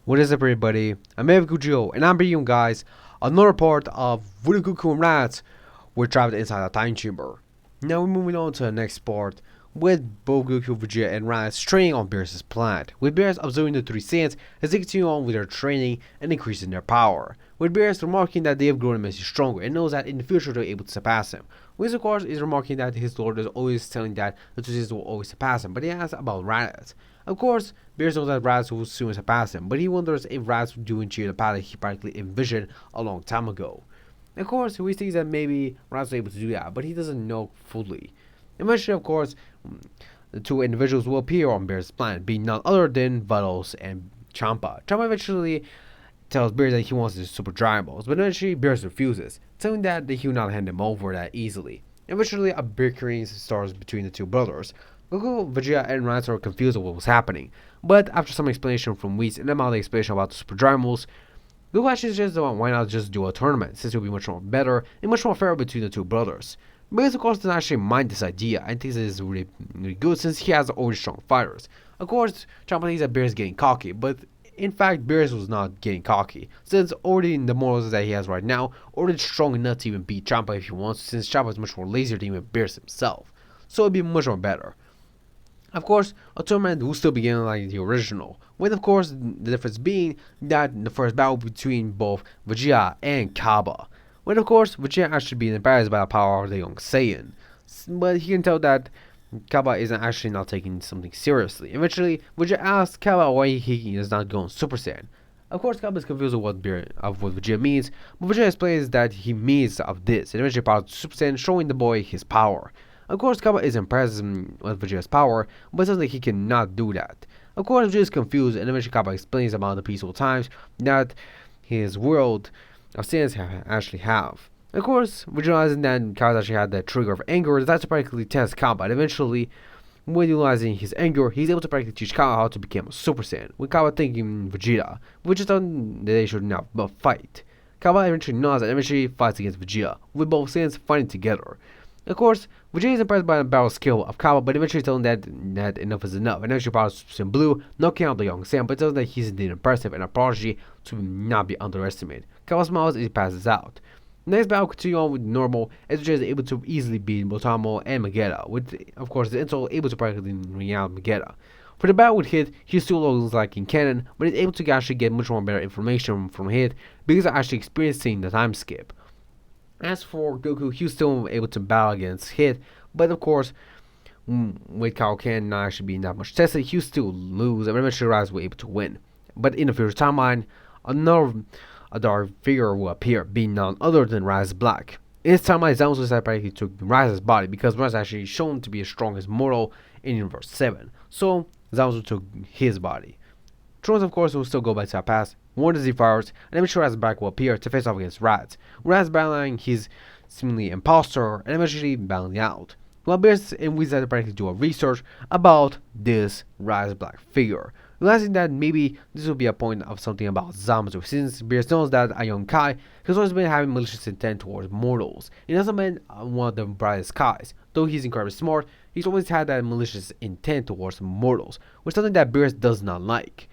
What is up, everybody? I'm Goku, and I'm bringing you guys another part of Goku and Raditz. We're trapped inside a time chamber. Now we're moving on to the next part with both Goku, Vegeta, and Raditz training on Beerus' planet. With Beerus observing the three Saiyans as they continue on with their training and increasing their power. With Beerus remarking that they have grown immensely stronger and knows that in the future they're able to surpass him. Whiz, of course, is remarking that his lord is always telling that the two Saiyans will always surpass him, but he asks about Raditz. Of course, Beerus knows that Raditz will soon surpass him, but he wonders if Raditz will do and cheer the path that he practically envisioned a long time ago. Of course, he thinks that maybe Raditz was able to do that, but he doesn't know fully. Eventually, of course, the two individuals will appear on Beerus' planet, being none other than Vitals and Champa. Champa eventually tells Beerus that he wants his Super Dragon Balls, but eventually Beerus refuses, telling that he will not hand them over that easily. Eventually, a bickering starts between the two brothers. Goku, Vegeta, and Raditz are confused of what was happening, but after some explanation from Whis and about the explanation about the Super Dragon Balls, Goku actually suggests why not just do a tournament, since it would be much more better and much more fair between the two brothers. Beerus, of course, doesn't actually mind this idea and thinks it is really good since he has already strong fighters. Of course, Champa thinks that Beerus is getting cocky, but in fact, Beerus was not getting cocky, since already in the models that he has right now, already strong enough to even beat Champa if he wants, since Champa is much more lazier than even Beerus himself. So it'd be much more better. Of course, a tournament will still begin like the original, with of course the difference being that the first battle between both Vegeta and Kaba. With of course Vegeta actually being embarrassed by the power of the young Saiyan, but he can tell that Kaba isn't actually not taking something seriously. Eventually, Vegeta asks Kaba why he is not going Super Saiyan. Of course, Kaba is confused with what Vegeta means, but Vegeta explains that he means of this, and eventually powers Super Saiyan, showing the boy his power. Of course, Kaba is impressed with Vegeta's power, but says that he cannot do that. Of course, Vegeta is confused, and eventually Kaba explains about the peaceful times that his world of Saiyans actually have. Of course, realizing that Kaba actually had that trigger of anger, decides to practically test Kaba, and eventually, when utilizing his anger, he's able to practically teach Kaba how to become a Super Saiyan, with Kaba thinking Vegeta, which is done that they should not fight. Kaba eventually nods and eventually fights against Vegeta, with both Saiyans fighting together. Of course, Vegeta is impressed by the battle skill of Kaba, but eventually tells him that enough is enough, and eventually powers Super Saiyan Blue, knocking out the young Saiyan, but tells him that he's indeed impressive and a prodigy to not be underestimated. Kaba smiles as he passes out. Next battle continues on with normal, as Vegeta is able to easily beat Botamo and Magetta, with of course the Insult able to practically ring out Magetta. For the battle with Hit, he still looks like in canon, but is able to actually get much more better information from Hit because of actually experiencing the time skip. As for Goku, he was still able to battle against Hit, but of course, with Kaioken not actually being that much tested, he was still lose, and eventually Rise was able to win. But in the future timeline, another dark figure will appear, being none other than Rise Black. In this timeline, Zamasu practically took Rise's body because Rise is actually shown to be the strongest mortal in Universe 7, so Zamasu took his body. Trunks, of course, will still go back to the past, warn the Z-Fires, and eventually Rise Black will appear to face off against Raditz. Raditz battling his seemingly imposter and eventually battling out. While Beerus and Whis decided to practically do a research about this Rise Black figure, realizing that maybe this will be a point of something about Zamasu, since Beerus knows that a young Kai has always been having malicious intent towards mortals. He hasn't been one of the brightest Kais. Though he's incredibly smart, he's always had that malicious intent towards mortals, which is something that Beerus does not like.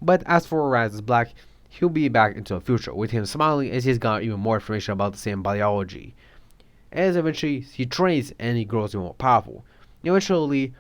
But as for Rise Black, he'll be back into the future, with him smiling as he's got even more information about the same biology. As eventually he trains and he grows even more powerful. Eventually,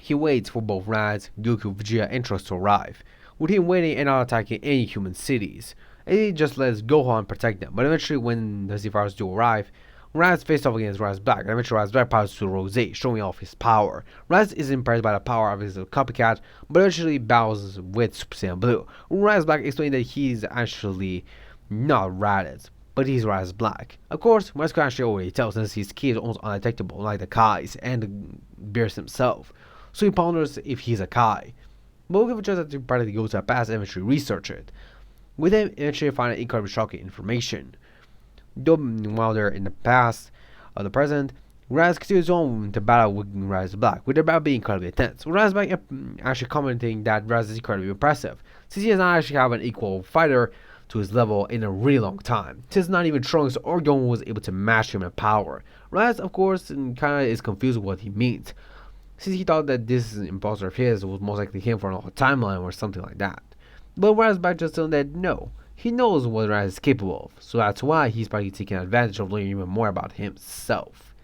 he waits for both Raditz, Goku, Vegeta, and Trunks to arrive, with him waiting and not attacking any human cities. And he just lets Gohan protect them. But eventually, when the Z-Fires do arrive, Raditz faced off against Rise Black, and eventually Rise Black powers to Rose, showing off his power. Raditz is impressed by the power of his copycat, but eventually battles with Super Saiyan Blue. Rise Black explains that he's actually not Raditz, but he's Rise Black. Of course, Rise can actually already tell since his key is almost undetectable, like the Kais and Beerus himself. So he ponders if he's a Kai. But we'll give a chance to practically go to the past and eventually research it. With him, eventually find incredibly shocking information. Though while they're in the past or the present, Raz continues on to battle with Rise Black, with their battle being incredibly intense. With Rise Black actually commenting that Raz is incredibly impressive, since he does not actually have an equal fighter to his level in a really long time, since not even Trunks or Gohan was able to match him in power. Raz, of course, kinda is confused with what he means, since he thought that this imposter of his was most likely him for another timeline or something like that. But Razback just telling that no, he knows what Raditz is capable of, so that's why he's probably taking advantage of learning even more about himself.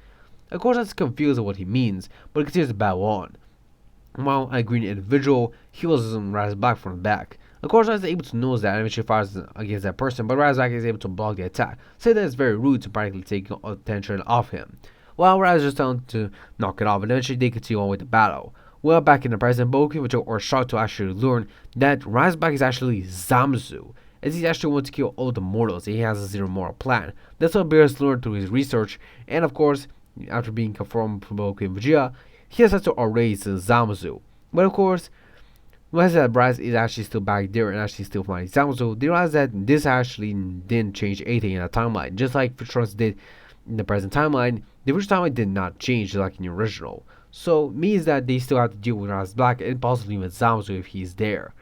Of course, that's confused with what he means, but he continues to battle on. While a green individual heals Razback from the back. Of course, Razback is able to notice that and eventually fires against that person, but Razback is able to block the attack, saying that it's very rude to practically take attention off him. While Razback is telling to knock it off, and eventually they continue on with the battle. Well, back in the present, Goku and Vegeta are shocked to actually learn that Razback is actually Zamzu, as he actually wants to kill all the mortals, and he has a zero moral plan. That's what Beerus learned through his research, and of course, after being confirmed from Goku and Vegeta, he has to erase Zamzu. But of course, realize that Bryce is actually still back there and actually still finding Zamzu, they realize that this actually didn't change anything in the timeline. Just like Trunks did in the present timeline, the original timeline did not change like in the original. So means that they still have to deal with Razback and possibly with Zamzu if he's there.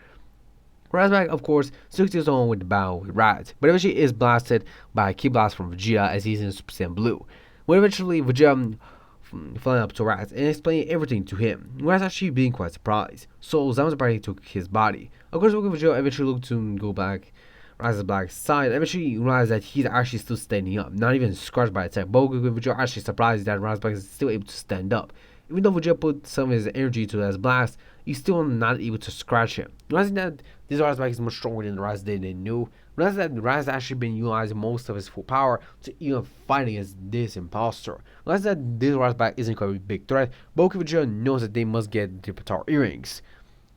Razback, of course, still continues on with the battle with Raditz, but eventually is blasted by a key blast from Vegeta as he's in Super Saiyan Blue. When eventually Vegeta flying up to Raditz and explaining everything to him, Raditz actually being quite surprised. So Zamzu apparently took his body. Of course, Vegeta eventually looked to go back Raditz Black's side, eventually realized that he's actually still standing up, not even scratched by attack. Goku and Vegeta are actually surprised that Raditz Black is still able to stand up. Even though Vegeta put some of his energy to his blast, he's still not able to scratch him. Realizing that this Razback is much stronger than the Razz they knew, realizing that Razz actually been utilizing most of his full power to even fight against this imposter. Realizing that this Razback isn't quite a big threat, Goku and Vegeta knows that they must get the Patar earrings.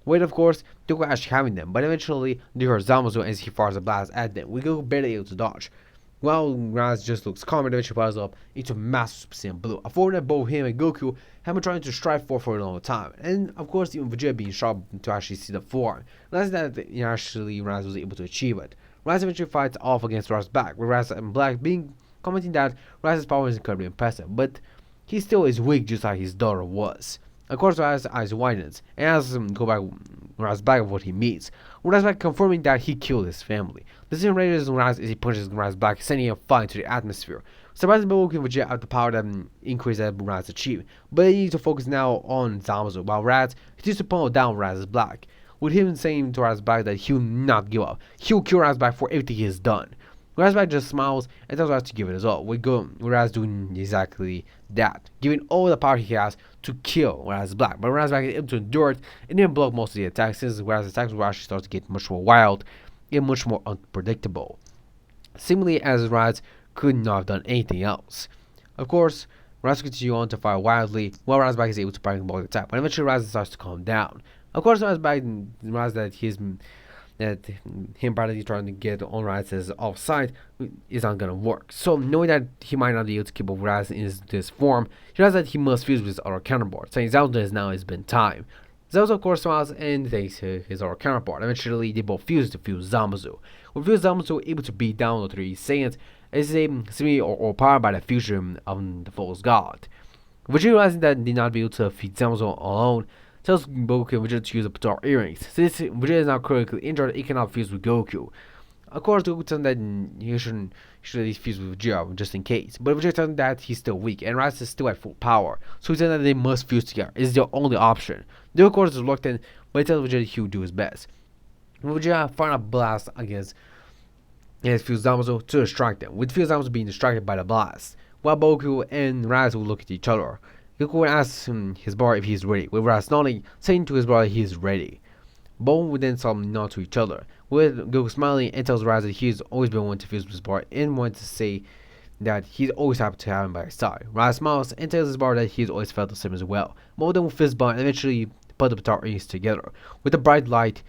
Wait, of course, they were actually having them, but eventually they heard Zamasu as he fires a blast at them, with Goku barely able to dodge. While Raz just looks calm and eventually fires up into massive Super Saiyan Blue, a form that both him and Goku have been trying to strive for a long time. And of course, even Vegeta being sharp to actually see the form. Realizing that actually Raz was able to achieve it. Raz eventually fights off against Razback, with Raz and Black being commenting that Raz's power is incredibly impressive, but he still is weak just like his daughter was. Of course, Raz's eyes widens and asks him to go back Razback of what he means, with Razback confirming that he killed his family. This enrages Raz as he punches Razback, sending him flying into the atmosphere. Surprisingly, Goku and Vegeta have the power that increase that Raz achieved, but they need to focus now on Zamasu, while Raz continues to pull down Raz's Black, with him saying to Razback that he'll not give up. He'll kill Razback for everything he has done. Razback just smiles and tells Raz to give it his all, with Raz doing exactly that, giving all the power he has to kill Raz Black. But Razback is able to endure it and then block most of the attacks, since Raz's attacks will actually start to get much more wild and much more unpredictable. Similarly, as Raz could not have done anything else. Of course, Raz continues on to fire wildly, while Razback is able to block the attack, but eventually Raz starts to calm down. Of course, Razback realizes that him practically trying to get on Raz's offside is not gonna work. So knowing that he might not be able to keep up with Raz in this form, he realizes that he must fuse with his other counterpart, saying Zelda now has been time. Zelda of course smiles and thanks his other counterpart. Eventually they both fuse to fuse Zamasu. With fuse Zamasu able to beat down the three Saiyans as they seemingly or powered by the fusion of the false god. Vegeta realizing that they did not be able to defeat Zamasu alone, tells Goku and Vegeta to use the Patar earrings. Since Vegeta is now critically injured, he cannot fuse with Goku. Of course, Goku tells him that he should at least fuse with Vegeta just in case. But Vegeta tells him that he's still weak and Raditz is still at full power. So he says that they must fuse together. It's their only option. They of course is reluctant, but he tells Vegeta he will do his best. Vegeta firing a blast against Fuse Zamasu to distract them, with Fuse Zamasu being distracted by the blast. While Goku and Raditz will look at each other. Goku asks his brother if he's ready, with Raditz nodding, saying to his brother he is ready. Both would then solemnly nod to each other, with Goku smiling and tells Raditz that he's always been wanting to fuse with his brother and wanted to say that he's always happy to have him by his side. Raditz smiles and tells his brother that he's always felt the same as well. Both then will fist bump and eventually put the Patar rings together. With a bright light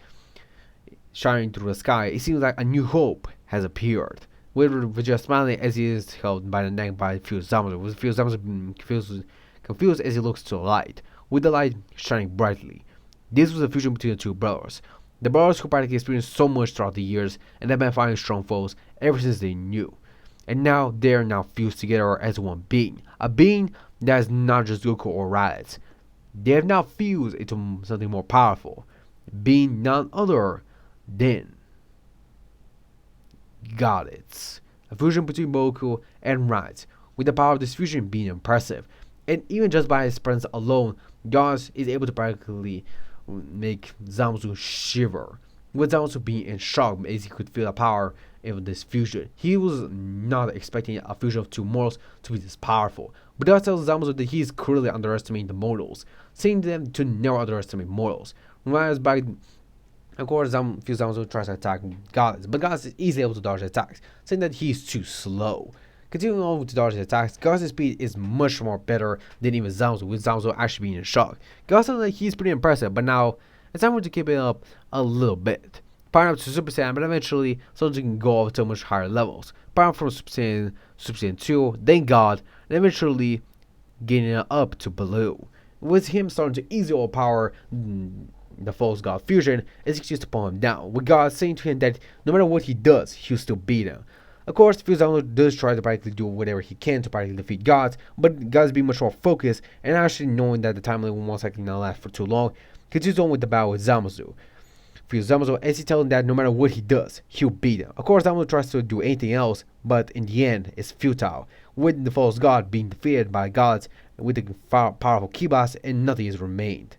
shining through the sky, it seems like a new hope has appeared. With Vegeta smiling as he is held by the neck by Fuse Zamasu, with Fuse Zamasu confused as he looks to the light, with the light shining brightly. This was a fusion between the two brothers. The brothers who practically experienced so much throughout the years and have been fighting strong foes ever since they knew. And now they are now fused together as one being. A being that is not just Goku or Raditz. They have now fused into something more powerful, being none other than Raditz. A fusion between Goku and Raditz, with the power of this fusion being impressive. And even just by his presence alone, Raditz is able to practically make Zamasu shiver. with Zamasu being in shock as he could feel the power of this fusion. He was not expecting a fusion of two mortals to be this powerful, but that tells Zamasu that he is clearly underestimating the mortals, saying to them to never underestimate mortals. Whereas by of course, Zamasu tries to attack Goddess, but Goddess is easily able to dodge attacks, saying that he's too slow. Continuing on to dodge attacks, Goddess' speed is much more better than even Zamasu, with Zamasu actually being in shock. Goddess says that he's pretty impressive, but now it's time to keep it up a little bit. Powering up to Super Saiyan, but eventually Zamasu can go up to much higher levels. Powering up from Super Saiyan 2, then God, and eventually getting it up to Blue. With him starting to easily overpower the false god fusion, is excuse to pull him down, with God saying to him that no matter what he does, he'll still beat him. Of course, Fusano does try to practically do whatever he can to practically defeat gods, but gods being much more focused and actually knowing that the time limit will most likely not last for too long, continues on with the battle with Zamasu. Zamasu, as he tells him that no matter what he does, he'll beat him. Of course, Zamasu tries to do anything else, but in the end, it's futile, with the false god being defeated by gods with the powerful key boss, and nothing is remained.